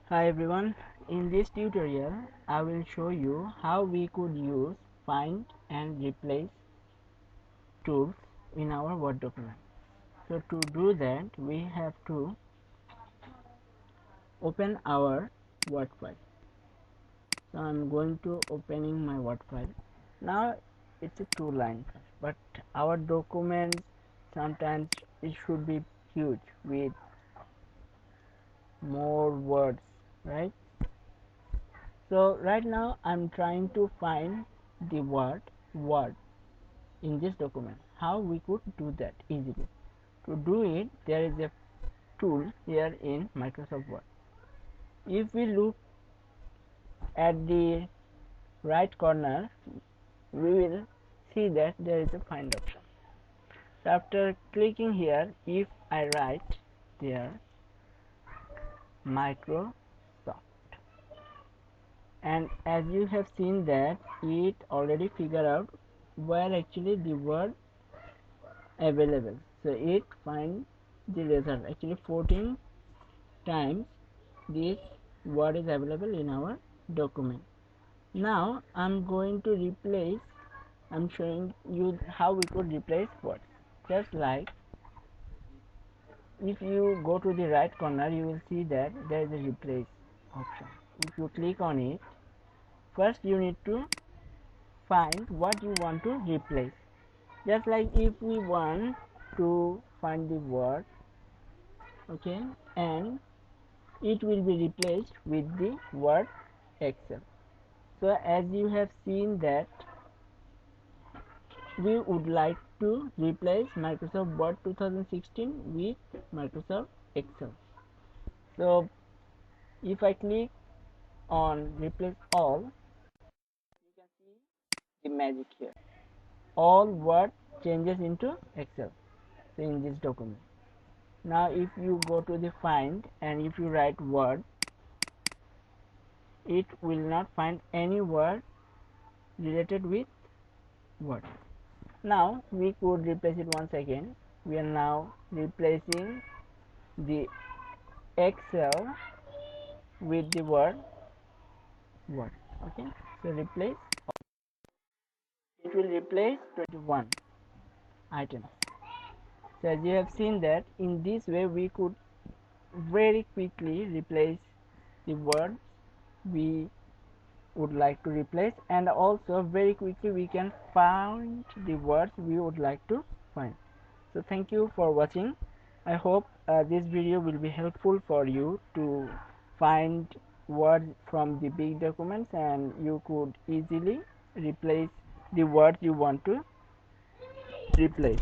Hi everyone, in this tutorial I will show you how we could use find and replace tools in our Word document. So to do that we have to open our Word file. So I'm going to opening my Word file. Now it's a two-line file, but our documents sometimes it should be huge with more words, right? So right now I'm trying to find the word in this document. How we could do that easily? To do it, there is a tool here in Microsoft Word. If we look at the right corner, we will see that there is a find option. So after clicking here, if I write there Microsoft, and as you have seen that it already figured out where actually the word available, so it finds the result. Actually 14 times this word is available in our document. Now I'm going to replace, I'm showing you how we could replace words. Just like if you go to the right corner, you will see that there is a replace option. If you click on it, first you need to find what you want to replace. Just like if we want to find the word, okay, and it will be replaced with the word Excel. So as you have seen that we would like to replace Microsoft Word 2016 with Microsoft Excel. So if I click on replace all, you can see the magic here. All Word changes into Excel, so in this document. Now if you go to the find and if you write word, it will not find any word related with word. Now we could replace it once again. We are now replacing the Excel with the word. Okay, so replace, it will replace 21 items. So as you have seen that in this way we could very quickly replace the words we would like to replace, and also very quickly we can find the words we would like to find. So thank you for watching. I hope this video will be helpful for you to find words from the big documents, and you could easily replace the words you want to replace.